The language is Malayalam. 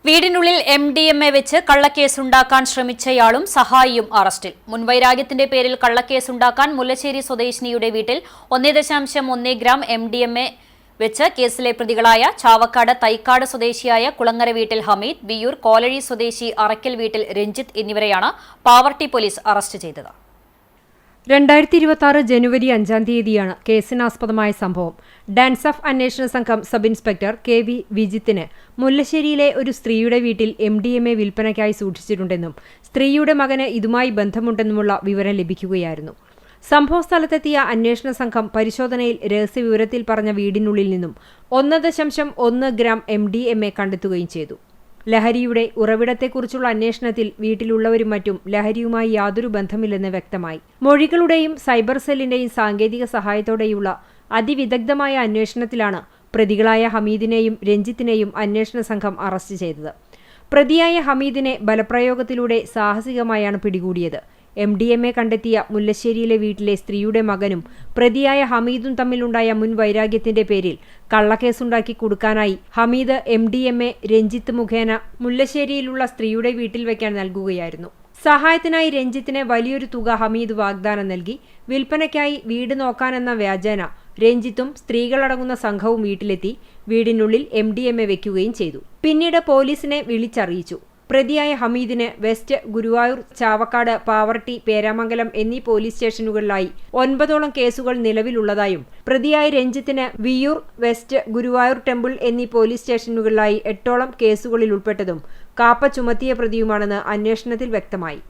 വീടിനുള്ളിൽ MDMA വെച്ച് കള്ളക്കേസുണ്ടാക്കാൻ ശ്രമിച്ചയാളും സഹായിയും അറസ്റ്റിൽ. മുൻവൈരാഗ്യത്തിന്റെ പേരിൽ കള്ളക്കേസുണ്ടാക്കാൻ മുല്ലശ്ശേരി സ്വദേശിനിയുടെ വീട്ടിൽ 1.1 ഗ്രാം MDMA വെച്ച് കേസിലെ പ്രതികളായ ചാവക്കാട് തൈക്കാട് സ്വദേശിയായ കുളങ്ങര വീട്ടിൽ ഹമീദ്, വിയൂർ കോലഴി സ്വദേശി അറക്കൽ വീട്ടിൽ രഞ്ജിത്ത് എന്നിവരെയാണ് പാവർട്ടി പോലീസ് അറസ്റ്റ് ചെയ്തത്. 2026 ജനുവരി 5-ാം തീയതിയാണ് കേസിനാസ്പദമായ സംഭവം. ഡാൻസ് ഓഫ് അന്വേഷണ സംഘം സബ് ഇൻസ്പെക്ടർ KV വിജിത്തിന് മുല്ലശ്ശേരിയിലെ ഒരു സ്ത്രീയുടെ വീട്ടിൽ MDMA വിൽപ്പനയ്ക്കായി സൂക്ഷിച്ചിട്ടുണ്ടെന്നും സ്ത്രീയുടെ മകന് ഇതുമായി ബന്ധമുണ്ടെന്നുമുള്ള വിവരം ലഭിക്കുകയായിരുന്നു. സംഭവസ്ഥലത്തെത്തിയ അന്വേഷണ സംഘം പരിശോധനയിൽ രഹസ്യവിവരത്തിൽ പറഞ്ഞ വീടിനുള്ളിൽ നിന്നും 1.1 ഗ്രാം MDMA കണ്ടെത്തുകയും ചെയ്തു. ലഹരിയുടെ ഉറവിടത്തെക്കുറിച്ചുള്ള അന്വേഷണത്തിൽ വീട്ടിലുള്ളവരും മറ്റും ലഹരിയുമായി യാതൊരു ബന്ധമില്ലെന്ന് വ്യക്തമായി. മൊഴികളുടെയും സൈബർ സെല്ലിന്റെയും സാങ്കേതിക സഹായത്തോടെയുള്ള അതിവിദഗ്ധമായ അന്വേഷണത്തിലാണ് പ്രതികളായ ഹമീദിനെയും രഞ്ജിത്തിനെയും അന്വേഷണ സംഘം അറസ്റ്റ് ചെയ്തത്. പ്രതിയായ ഹമീദിനെ ബലപ്രയോഗത്തിലൂടെ സാഹസികമായാണ് പിടികൂടിയത്. MDMA കണ്ടെത്തിയ മുല്ലശ്ശേരിയിലെ വീട്ടിലെ സ്ത്രീയുടെ മകനും പ്രതിയായ ഹമീദും തമ്മിലുണ്ടായ മുൻ വൈരാഗ്യത്തിന്റെ പേരിൽ കള്ളക്കേസുണ്ടാക്കി കൊടുക്കാനായി ഹമീദ് MDMA രഞ്ജിത്ത് മുഖേന മുല്ലശ്ശേരിയിലുള്ള സ്ത്രീയുടെ വീട്ടിൽ വയ്ക്കാൻ നൽകുകയായിരുന്നു. സഹായത്തിനായി രഞ്ജിത്തിന് വലിയൊരു തുക ഹമീദ് വാഗ്ദാനം നൽകി. വിൽപ്പനയ്ക്കായി വീട് നോക്കാനെന്ന വ്യാജേന രഞ്ജിത്തും സ്ത്രീകളടങ്ങുന്ന സംഘവും വീട്ടിലെത്തി വീടിനുള്ളിൽ MDMA വെക്കുകയും ചെയ്തു. പിന്നീട് പോലീസിനെ വിളിച്ചറിയിച്ചു. പ്രതിയായ ഹമീദിന് വെസ്റ്റ്, ഗുരുവായൂർ, ചാവക്കാട്, പാവർട്ടി, പേരാമംഗലം എന്നീ പോലീസ് സ്റ്റേഷനുകളിലായി 9ഓളം കേസുകൾ നിലവിലുള്ളതായും പ്രതിയായ രഞ്ജിത്തിന് വിയൂർ, വെസ്റ്റ്, ഗുരുവായൂർ ടെമ്പിൾ എന്നീ പോലീസ് സ്റ്റേഷനുകളിലായി 8ഓളം കേസുകളിൽ ഉൾപ്പെട്ടതും കാപ്പ ചുമത്തിയ പ്രതിയുമാണെന്ന് അന്വേഷണത്തിൽ വ്യക്തമായി.